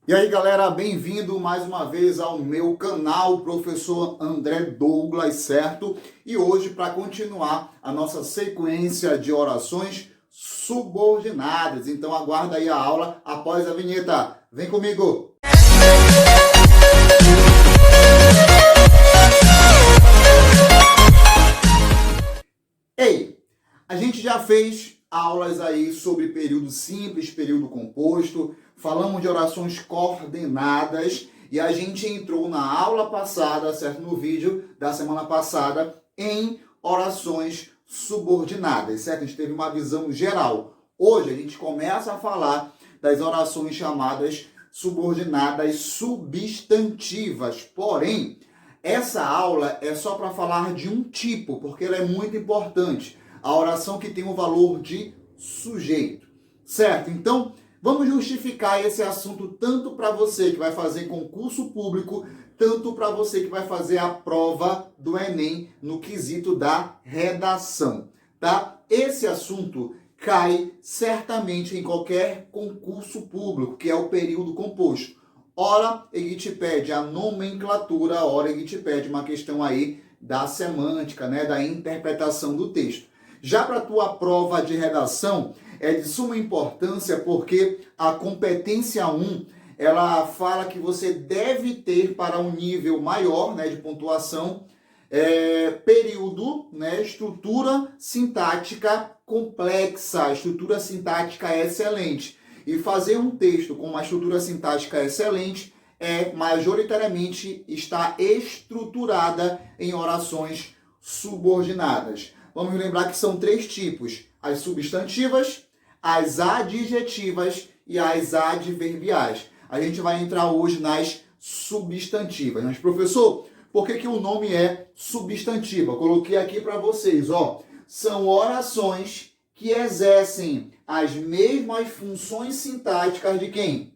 E aí, galera, bem-vindo mais uma vez ao meu canal, professor André Douglas, certo? E hoje, para continuar a nossa sequência de orações subordinadas. Então, aguarda aí a aula após a vinheta. Vem comigo! Ei, a gente já fez aulas aí sobre período simples, período composto, falamos de orações coordenadas e a gente entrou na aula passada, certo? No vídeo da semana passada, em orações subordinadas, certo? A gente teve uma visão geral. Hoje a gente começa a falar das orações chamadas subordinadas substantivas, porém, essa aula é só para falar de um tipo, porque ela é muito importante. A oração que tem o valor de sujeito, certo? Então, vamos justificar esse assunto tanto para você que vai fazer concurso público, tanto para você que vai fazer a prova do Enem no quesito da redação, tá? Esse assunto cai certamente em qualquer concurso público, que é o período composto. Ora, ele te pede a nomenclatura, ora ele te pede uma questão aí da semântica, né, da interpretação do texto. Já para a tua prova de redação, é de suma importância porque a competência 1, ela fala que você deve ter para um nível maior, né, de pontuação, período, né, estrutura sintática complexa, estrutura sintática excelente. E fazer um texto com uma estrutura sintática excelente majoritariamente está estruturada em orações subordinadas. Vamos lembrar que são três tipos: as substantivas, as adjetivas e as adverbiais. A gente vai entrar hoje nas substantivas. Mas, professor, por que o nome é substantiva? Eu coloquei aqui para vocês, ó. São orações que exercem as mesmas funções sintáticas de quem?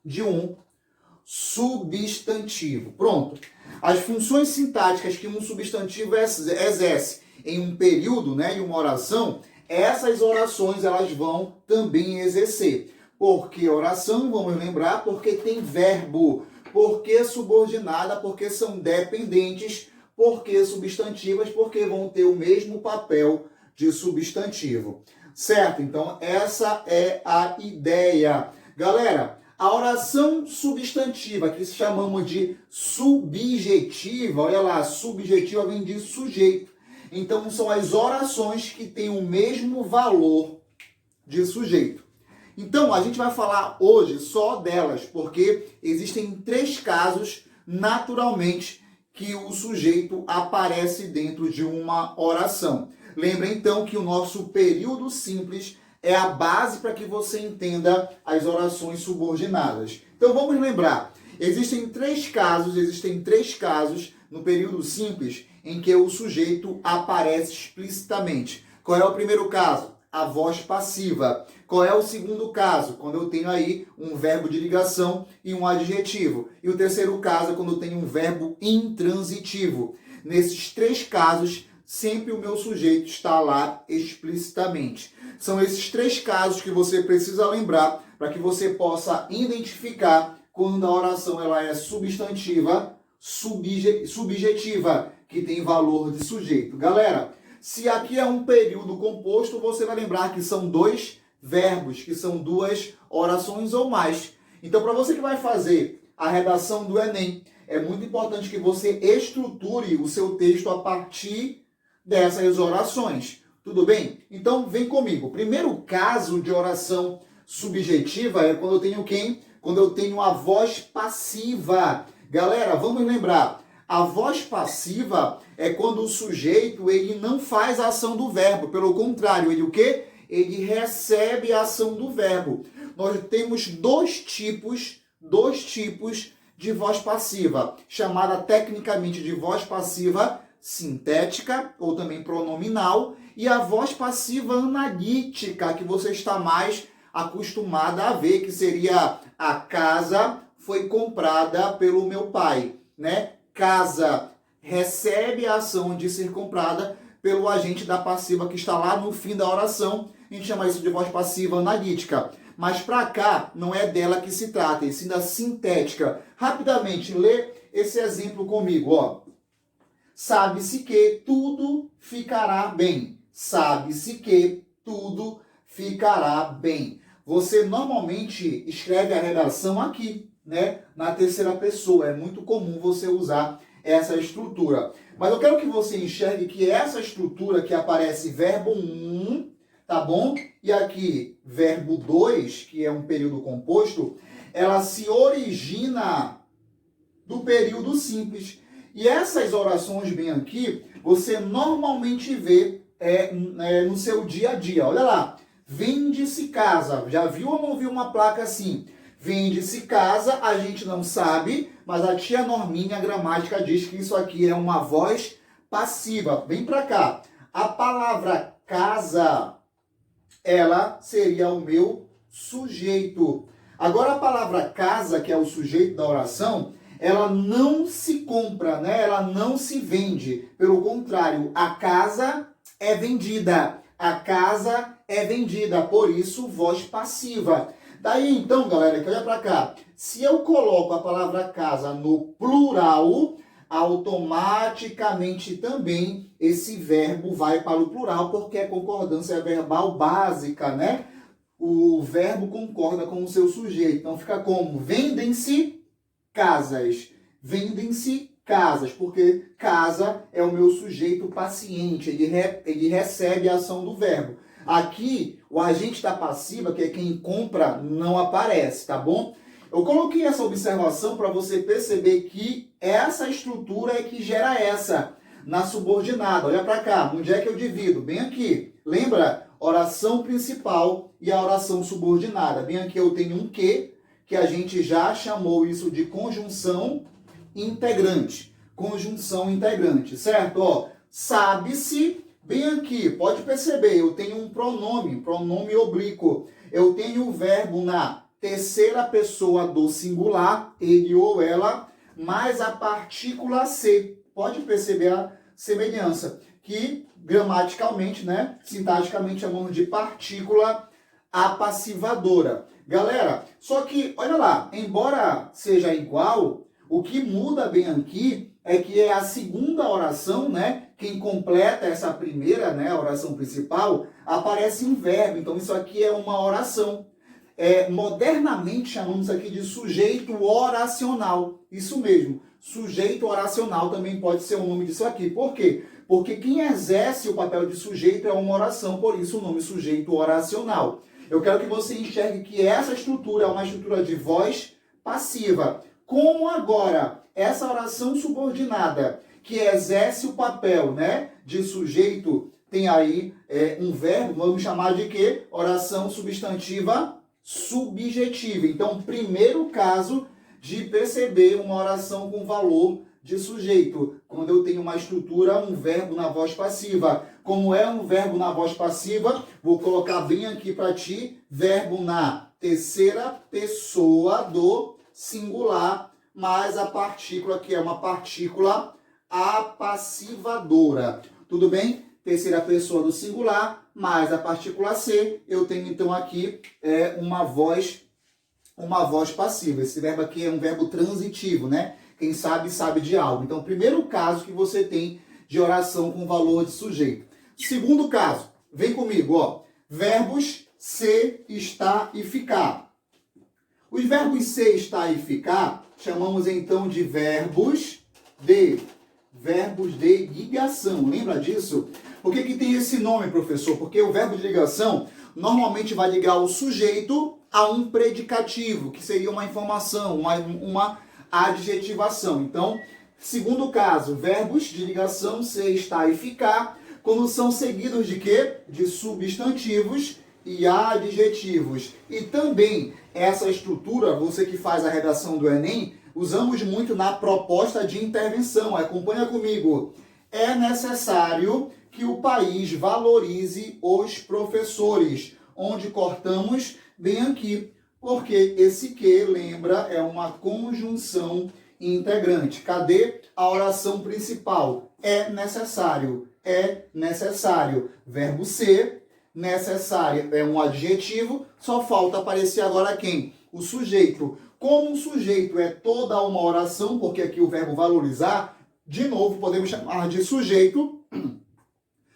De um substantivo. Pronto. As funções sintáticas que um substantivo exerce em um período, né, em uma oração, essas orações elas vão também exercer. Por que oração? Vamos lembrar, porque tem verbo. Por que subordinada? Porque são dependentes. Por que substantivas? Porque vão ter o mesmo papel de substantivo. Certo? Então, essa é a ideia. Galera, a oração substantiva, que chamamos de subjetiva, olha lá, subjetiva vem de sujeito. Então, são as orações que têm o mesmo valor de sujeito. Então, a gente vai falar hoje só delas, porque existem três casos, naturalmente, que o sujeito aparece dentro de uma oração. Lembra, então, que o nosso período simples é a base para que você entenda as orações subordinadas. Então, vamos lembrar, existem três casos no período simples em que o sujeito aparece explicitamente. Qual é o primeiro caso? A voz passiva. Qual é o segundo caso? Quando eu tenho aí um verbo de ligação e um adjetivo. E o terceiro caso é quando eu tenho um verbo intransitivo. Nesses três casos, sempre o meu sujeito está lá explicitamente. São esses três casos que você precisa lembrar para que você possa identificar quando a oração ela é substantiva, subjetiva, que tem valor de sujeito. Galera, se aqui é um período composto, você vai lembrar que são dois verbos, que são duas orações ou mais. Então, para você que vai fazer a redação do Enem, é muito importante que você estruture o seu texto a partir dessas orações. Tudo bem? Então, vem comigo. O primeiro caso de oração subjetiva é quando eu tenho quem? Quando eu tenho a voz passiva. Galera, vamos lembrar. A voz passiva é quando o sujeito ele não faz a ação do verbo. Pelo contrário, ele o quê? Ele recebe a ação do verbo. Nós temos dois tipos de voz passiva, chamada tecnicamente de voz passiva sintética, ou também pronominal, e a voz passiva analítica, que você está mais acostumada a ver, que seria a casa foi comprada pelo meu pai, né? Casa recebe a ação de ser comprada pelo agente da passiva que está lá no fim da oração. A gente chama isso de voz passiva analítica. Mas para cá, não é dela que se trata, e sim da sintética. Rapidamente, lê esse exemplo comigo, ó. Sabe-se que tudo ficará bem. Sabe-se que tudo ficará bem. Você normalmente escreve a redação aqui, né? Na terceira pessoa. É muito comum você usar essa estrutura. Mas eu quero que você enxergue que essa estrutura que aparece verbo 1, tá bom? E aqui verbo 2, que é um período composto, ela se origina do período simples. E essas orações bem aqui, você normalmente vê no seu dia a dia. Olha lá, vende-se casa. Já viu ou não viu uma placa assim? Vende-se casa, a gente não sabe, mas a tia Norminha, a gramática, diz que isso aqui é uma voz passiva. Vem para cá. A palavra casa, ela seria o meu sujeito. Agora a palavra casa, que é o sujeito da oração, ela não se compra, né? Ela não se vende. Pelo contrário, a casa é vendida. A casa é vendida, por isso voz passiva. Daí então, galera, que olha para cá. Se eu coloco a palavra casa no plural, automaticamente também esse verbo vai para o plural, porque é concordância verbal básica, né? O verbo concorda com o seu sujeito. Então fica como? Vendem-se casas. Vendem-se casas, porque casa é o meu sujeito paciente, ele recebe a ação do verbo. Aqui, o agente da passiva, que é quem compra, não aparece, tá bom? Eu coloquei essa observação para você perceber que essa estrutura é que gera essa na subordinada. Olha para cá, onde é que eu divido? Bem aqui. Lembra? Oração principal e a oração subordinada. Bem aqui eu tenho um que a gente já chamou isso de conjunção integrante. Conjunção integrante, certo? Ó, sabe-se, bem aqui, pode perceber, eu tenho um pronome oblíquo. Eu tenho o verbo na terceira pessoa do singular, ele ou ela, mais a partícula ser. Pode perceber a semelhança, que gramaticalmente, né, sintaticamente chamamos de partícula apassivadora. Galera, só que, olha lá, embora seja igual, o que muda bem aqui é que é a segunda oração, né? Quem completa essa primeira, né, a oração principal, aparece um verbo. Então, isso aqui é uma oração. Modernamente, chamamos aqui de sujeito oracional. Isso mesmo, sujeito oracional também pode ser o nome disso aqui. Por quê? Porque quem exerce o papel de sujeito é uma oração, por isso o nome sujeito oracional. Eu quero que você enxergue que essa estrutura é uma estrutura de voz passiva. Como agora, essa oração subordinada, que exerce o papel, né, de sujeito, tem aí um verbo, vamos chamar de quê? Oração substantiva subjetiva. Então, primeiro caso de perceber uma oração com valor de sujeito, quando eu tenho uma estrutura, um verbo na voz passiva. Como é um verbo na voz passiva, vou colocar bem aqui para ti, verbo na terceira pessoa do singular, mais a partícula, que é uma partícula apassivadora. Tudo bem? Terceira pessoa do singular, mais a partícula ser, eu tenho então aqui uma voz passiva. Esse verbo aqui é um verbo transitivo, né? Quem sabe, sabe de algo. Então, primeiro caso que você tem de oração com valor de sujeito. Segundo caso, vem comigo, ó. Verbos ser, estar e ficar. Os verbos ser, estar e ficar, chamamos então de verbos de ligação. Lembra disso? Por que tem esse nome, professor? Porque o verbo de ligação normalmente vai ligar o sujeito a um predicativo, que seria uma informação, uma adjetivação. Então, segundo caso, verbos de ligação ser, estar e ficar, quando são seguidos de quê? De substantivos e adjetivos. E também essa estrutura, você que faz a redação do Enem, usamos muito na proposta de intervenção. Acompanha comigo. É necessário que o país valorize os professores, onde cortamos bem aqui, porque esse que, lembra, é uma conjunção integrante. Cadê a oração principal? É necessário. Verbo ser, necessária é um adjetivo, só falta aparecer agora quem? O sujeito. Como o sujeito é toda uma oração, porque aqui o verbo valorizar, de novo, podemos chamar de sujeito,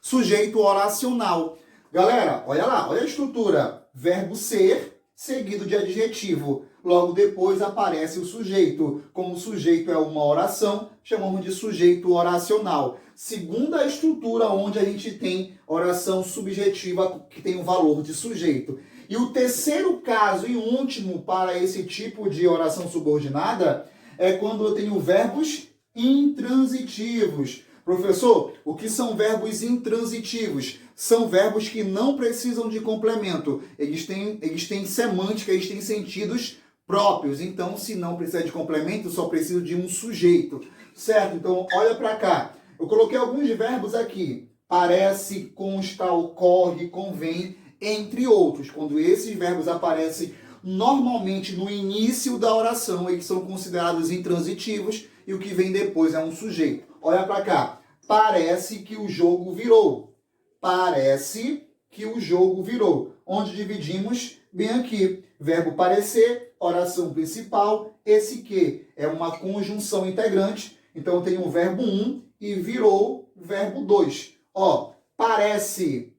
sujeito oracional. Galera, olha lá, olha a estrutura. Verbo ser, seguido de adjetivo. Logo depois aparece o sujeito. Como o sujeito é uma oração, chamamos de sujeito oracional. Segunda estrutura onde a gente tem oração subjetiva que tem o valor de sujeito. E o terceiro caso e último para esse tipo de oração subordinada é quando eu tenho verbos intransitivos. Professor, o que são verbos intransitivos? São verbos que não precisam de complemento. Eles têm semântica, eles têm sentidos próprios. Então, se não precisa de complemento, só preciso de um sujeito. Certo? Então, olha para cá. Eu coloquei alguns verbos aqui. Parece, consta, ocorre, convém, entre outros. Quando esses verbos aparecem normalmente no início da oração, eles são considerados intransitivos e o que vem depois é um sujeito. Olha para cá. Parece que o jogo virou. Parece que o jogo virou. Onde dividimos bem aqui. Verbo parecer, oração principal. Esse que é uma conjunção integrante. Então eu tenho o verbo 1 e virou verbo 2. Ó, parece.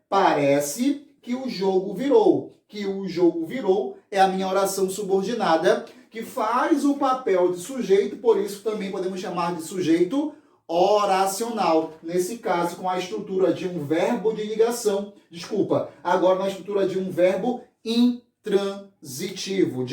Parece que o jogo virou. Que o jogo virou é a minha oração subordinada que faz o papel de sujeito, por isso também podemos chamar de sujeito oracional. Nesse caso, com a estrutura de um verbo de ligação, agora na estrutura de um verbo intransitivo,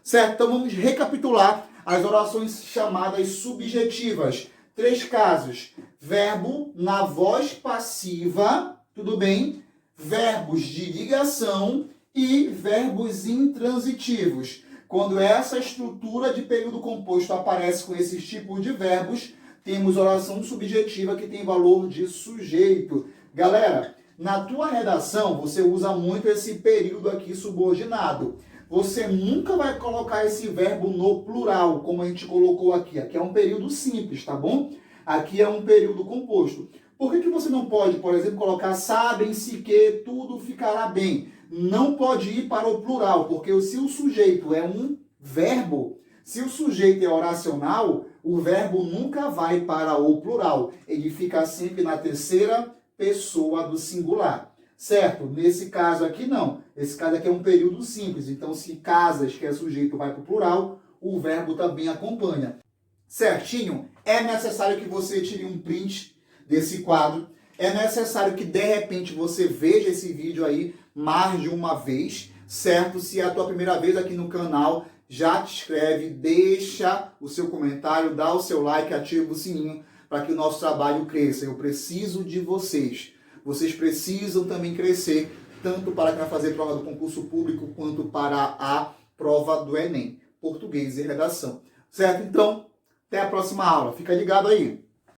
certo? Então vamos recapitular as orações chamadas subjetivas. 3 casos. Verbo na voz passiva, tudo bem? Verbos de ligação e verbos intransitivos. Quando essa estrutura de período composto aparece com esses tipos de verbos, temos oração subjetiva que tem valor de sujeito. Galera, na tua redação você usa muito esse período aqui subordinado. Você nunca vai colocar esse verbo no plural, como a gente colocou aqui. Aqui é um período simples, tá bom? Aqui é um período composto. Por que você não pode, por exemplo, colocar sabem-se que tudo ficará bem? Não pode ir para o plural, porque se o sujeito é um verbo, se o sujeito é oracional, o verbo nunca vai para o plural. Ele fica sempre na terceira pessoa do singular. Certo? Nesse caso aqui, não. Esse caso aqui é um período simples. Então, se casas, que é sujeito, vai para o plural, o verbo também acompanha. Certinho? É necessário que você tire um print desse quadro. É necessário que, de repente, você veja esse vídeo aí mais de uma vez, certo? Se é a tua primeira vez aqui no canal, já te inscreve, deixa o seu comentário, dá o seu like, ativa o sininho para que o nosso trabalho cresça. Eu preciso de vocês. Vocês precisam também crescer, tanto para quem vai fazer prova do concurso público, quanto para a prova do Enem, português e redação. Certo? Então, até a próxima aula. Fica ligado aí.